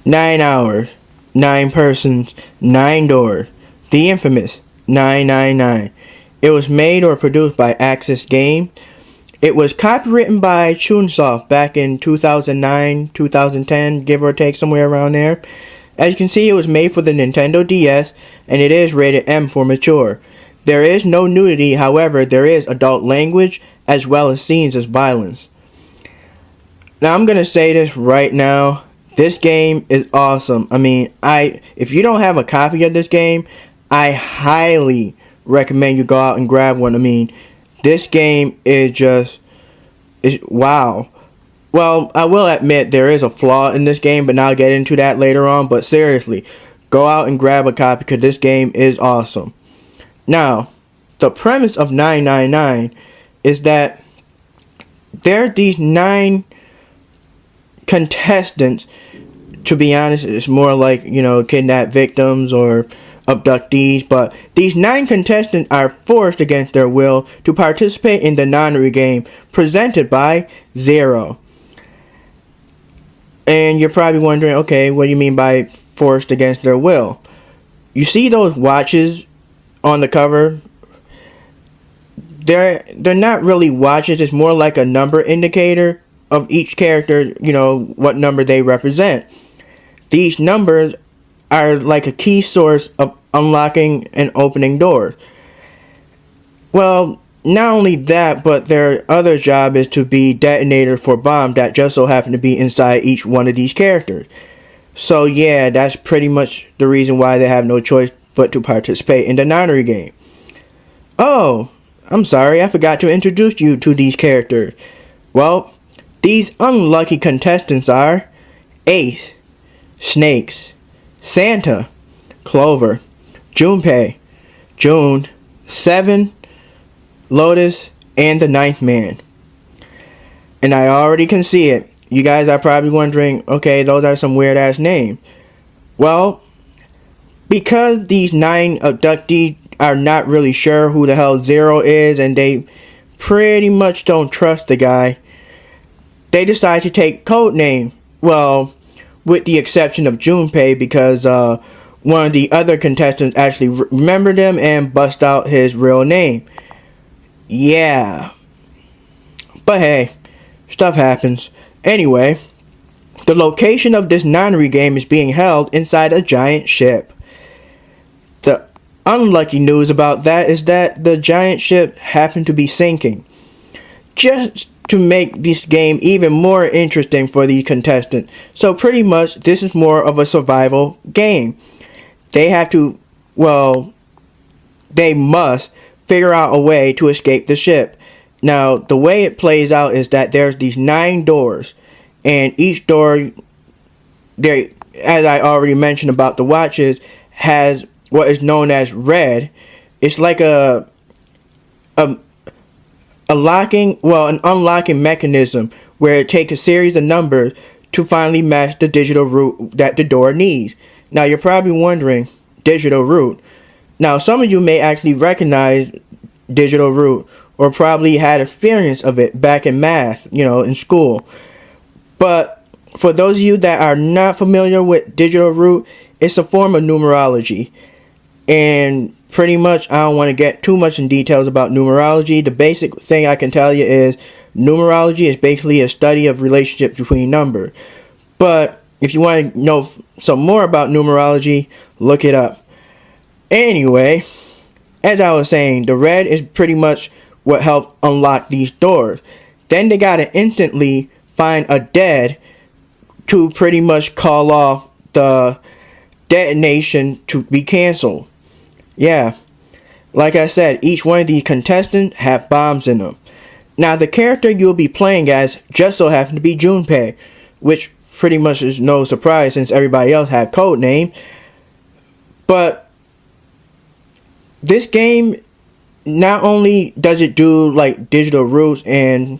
9 hours, 9 persons, 9 doors. The infamous 999. It was made or produced by Aksys Games. It was copywritten by Chunsoft back in 2009, 2010, give or take somewhere around there. As you can see, it was made for the Nintendo DS, and it is rated M for mature. There is no nudity, however, there is adult language, as well as scenes of violence. Now, I'm going to say this right now. This game is awesome. I mean, if you don't have a copy of this game, I highly recommend you go out and grab one. I mean, this game is wow. Well, I will admit there is a flaw in this game, but I'll get into that later on. But seriously, go out and grab a copy because this game is awesome. Now, the premise of 999 is that there are these 9 contestants. To be honest, it's more like, kidnapped victims or abductees, but these 9 contestants are forced against their will to participate in the nonary game presented by Zero. And you're probably wondering, okay, what do you mean by forced against their will? You see those watches on the cover? They're not really watches, it's more like a number indicator of each character, what number they represent. These numbers are like a key source of unlocking and opening doors. Well, not only that, but their other job is to be detonator for bombs that just so happen to be inside each one of these characters. So yeah, that's pretty much the reason why they have no choice but to participate in the nonary game. Oh, I'm sorry, I forgot to introduce you to these characters. Well, these unlucky contestants are Ace, Snakes, Santa, Clover, Junpei, June, Seven, Lotus, and the Ninth Man. And I already can see it. You guys are probably wondering, okay, those are some weird ass names. Well, because these 9 abductees are not really sure who the hell Zero is, and they pretty much don't trust the guy, they decide to take code name. Well, with the exception of Junpei, because one of the other contestants actually remembered him and bust out his real name. Yeah. But hey, stuff happens. Anyway, the location of this nonary game is being held inside a giant ship. The unlucky news about that is that the giant ship happened to be sinking. Just to make this game even more interesting for the contestants. So pretty much this is more of a survival game. They have to, they must figure out a way to escape the ship. Now, the way it plays out is that there's these 9 doors, and each door, as I already mentioned about the watches, has what is known as red. It's like an unlocking mechanism where it takes a series of numbers to finally match the digital root that the door needs. Now, you're probably wondering, digital root. Now, some of you may actually recognize digital root, or probably had experience of it back in math, in school. But for those of you that are not familiar with digital root, it's a form of numerology. And pretty much, I don't want to get too much in details about numerology. The basic thing I can tell you is numerology is basically a study of relationships between numbers. But if you want to know some more about numerology, look it up. Anyway, as I was saying, the red is pretty much what helped unlock these doors. Then they gotta instantly find a dead to pretty much call off the detonation to be canceled. Yeah, like I said, each one of these contestants have bombs in them. Now, the character you'll be playing as just so happens to be Junpei, which pretty much is no surprise since everybody else had code names. But this game, not only does it do like digital roots and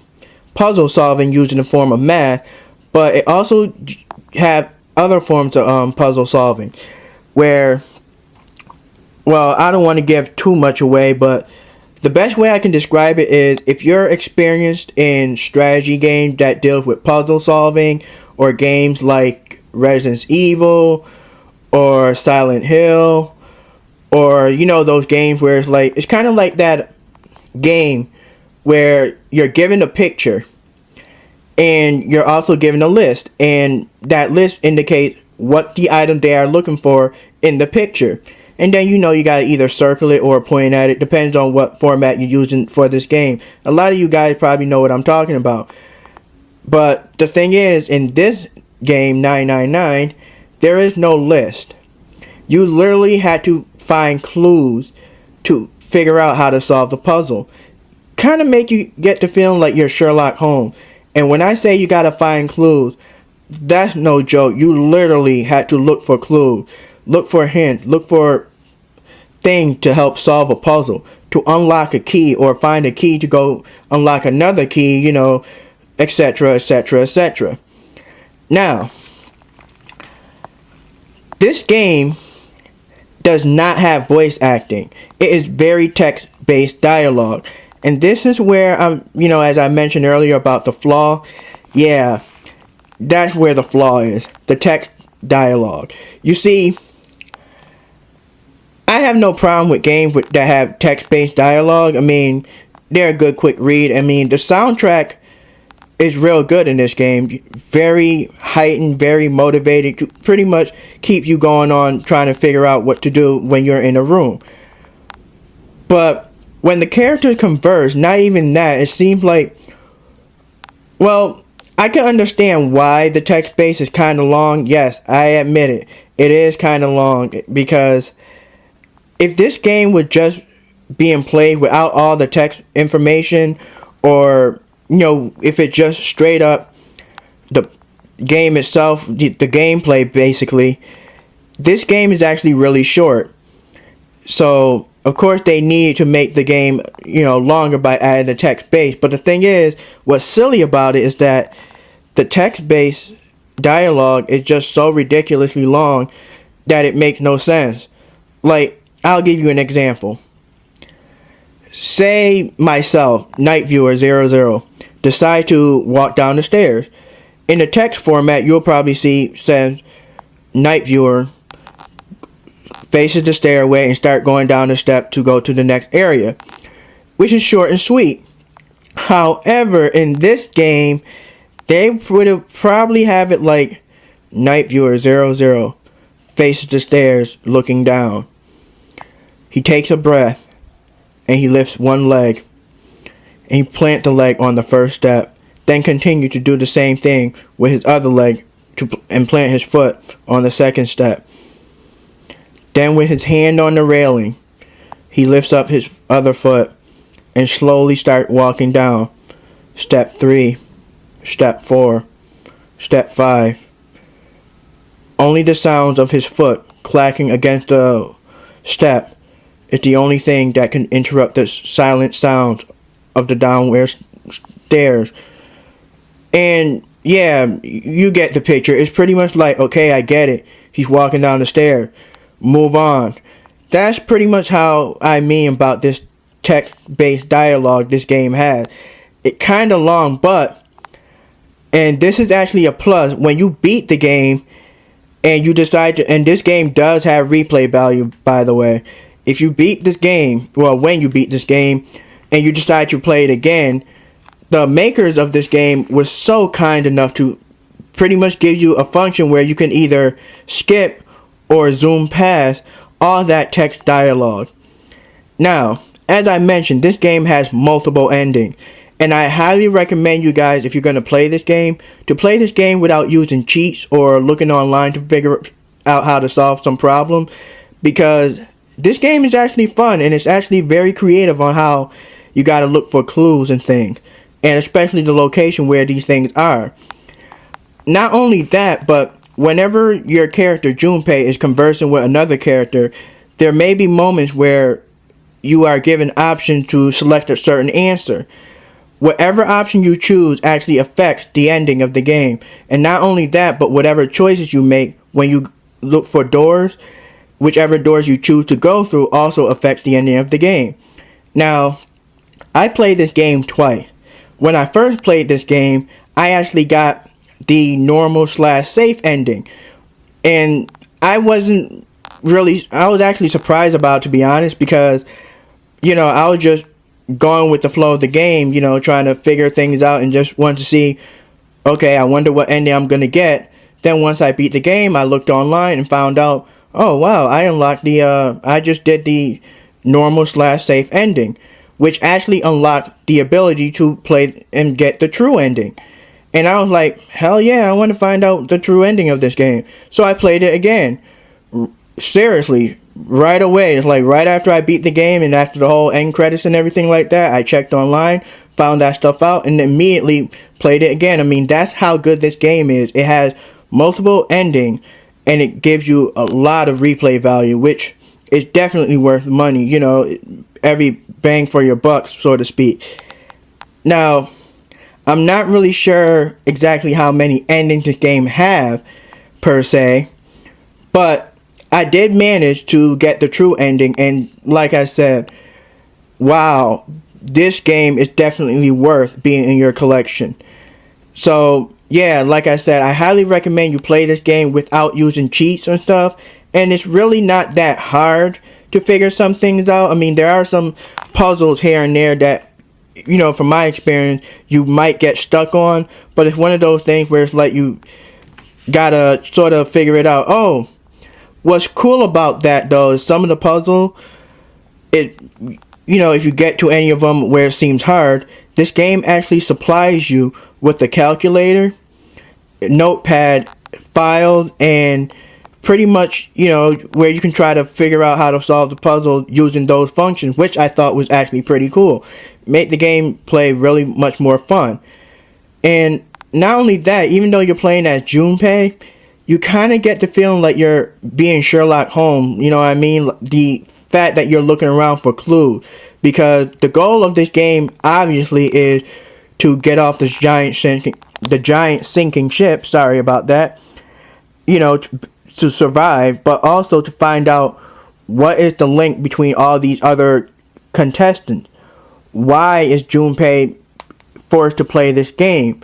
puzzle solving using the form of math, but it also have other forms of puzzle solving where, I don't want to give too much away, but the best way I can describe it is if you're experienced in strategy games that deal with puzzle solving, or games like Resident Evil or Silent Hill, or those games where it's kind of like that game where you're given a picture and you're also given a list, and that list indicates what the item they are looking for in the picture. And then you gotta either circle it or point at it, depends on what format you're using for this game. A lot of you guys probably know what I'm talking about. But the thing is, in this game 999, there is no list. You literally had to find clues to figure out how to solve the puzzle. Kind of make you get the feeling like you're Sherlock Holmes. And when I say you gotta find clues, that's no joke. You literally had to look for clues, look for hints, look for things to help solve a puzzle, to unlock a key or find a key to go unlock another key, etc., etc., etc. Now, this game does not have voice acting. It is very text-based dialogue. And this is where as I mentioned earlier about the flaw, yeah, that's where the flaw is. The text dialogue. You see, I have no problem with games that have text-based dialogue. I mean, they're a good quick read. I mean, the soundtrack is real good in this game. Very heightened, very motivated to pretty much keep you going on trying to figure out what to do when you're in a room. But when the characters converse, not even that, it seems like, well, I can understand why the text base is kind of long. Yes, I admit it. It is kind of long, because if this game was just being played without all the text information, or if it just straight up the game itself, the gameplay basically, this game is actually really short. So of course they need to make the game longer by adding the text base. But the thing is, what's silly about it is that the text based dialogue is just so ridiculously long that it makes no sense. Like, I'll give you an example. Say myself, Night Viewer 00, decide to walk down the stairs. In the text format, you'll probably see says Night Viewer faces the stairway and start going down the step to go to the next area, which is short and sweet. However, in this game, they would have probably have it like Night Viewer 00 faces the stairs looking down. He takes a breath and he lifts one leg and he plants the leg on the first step, then continue to do the same thing with his other leg and plant his foot on the second step. Then with his hand on the railing, he lifts up his other foot and slowly start walking down. Step 3, step 4, step 5. Only the sounds of his foot clacking against the step is the only thing that can interrupt the silent sound of the downward stairs. And yeah, you get the picture. It's pretty much like, okay, I get it. He's walking down the stairs. Move on. That's pretty much how I mean about this text-based dialogue this game has. It kind of long, and this is actually a plus, when you beat the game and you decide to, and this game does have replay value, by the way. If you beat this game, well, when you beat this game and you decide to play it again, the makers of this game was so kind enough to pretty much give you a function where you can either skip or zoom past all that text dialogue. Now, as I mentioned, this game has multiple endings, and I highly recommend you guys, if you're going to play this game, to play this game without using cheats or looking online to figure out how to solve some problem, because this game is actually fun and it's actually very creative on how you got to look for clues and things, and especially the location where these things are. Not only that, but whenever your character Junpei is conversing with another character, there may be moments where you are given option to select a certain answer. Whatever option you choose actually affects the ending of the game. And not only that, but whatever choices you make when you look for doors, whichever doors you choose to go through also affects the ending of the game. Now, I played this game twice. When I first played this game, I actually got the normal/safe ending, And I wasn't I was actually surprised about it, to be honest, because, I was just going with the flow of the game, trying to figure things out and just wanted to see, okay, I wonder what ending I'm going to get. Then once I beat the game, I looked online and found out, oh wow, I unlocked I just did the normal/safe ending, which actually unlocked the ability to play and get the true ending. And I was like, hell yeah, I want to find out the true ending of this game. So I played it again. Seriously, right away. It's like right after I beat the game and after the whole end credits and everything like that, I checked online, found that stuff out, and immediately played it again. I mean, that's how good this game is. It has multiple endings, and it gives you a lot of replay value, which is definitely worth money. Every bang for your buck, so to speak. Now, I'm not really sure exactly how many endings this game have, per se, but I did manage to get the true ending, and like I said, wow, this game is definitely worth being in your collection. So, yeah, like I said, I highly recommend you play this game without using cheats and stuff, and it's really not that hard to figure some things out. I mean, there are some puzzles here and there that, from my experience, you might get stuck on, but it's one of those things where it's like you gotta sort of figure it out. Oh, what's cool about that though is some of the puzzle, if you get to any of them where it seems hard, this game actually supplies you with a calculator, notepad, files, and pretty much, where you can try to figure out how to solve the puzzle using those functions, which I thought was actually pretty cool. Make the game play really much more fun. And not only that, even though you're playing as Junpei, you kind of get the feeling like you're being Sherlock Holmes, you know what I mean? The fact that you're looking around for clues. Because the goal of this game, obviously, is to get off this giant sinking ship, sorry about that, to survive, but also to find out what is the link between all these other contestants. Why is Junpei forced to play this game?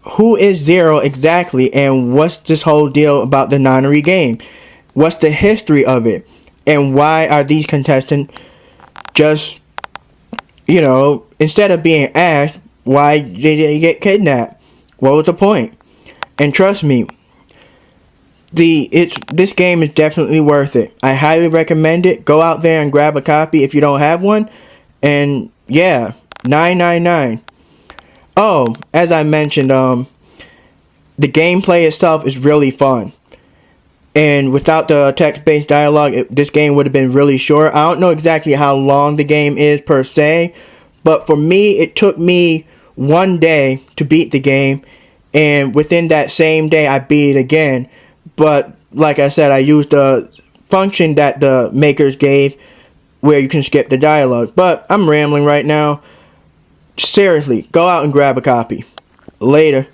Who is Zero exactly, and what's this whole deal about the nonary game? What's the history of it? And why are these contestants just, instead of being asked, why did they get kidnapped? What was the point? And trust me, this game is definitely worth it. I highly recommend it. Go out there and grab a copy if you don't have one. And yeah, $9.99. Oh, as I mentioned, the gameplay itself is really fun. And without the text-based dialogue, this game would have been really short. I don't know exactly how long the game is per se, but for me, it took me one day to beat the game, and within that same day, I beat it again. But like I said, I used the function that the makers gave where you can skip the dialogue. But I'm rambling right now. Seriously, go out and grab a copy. Later.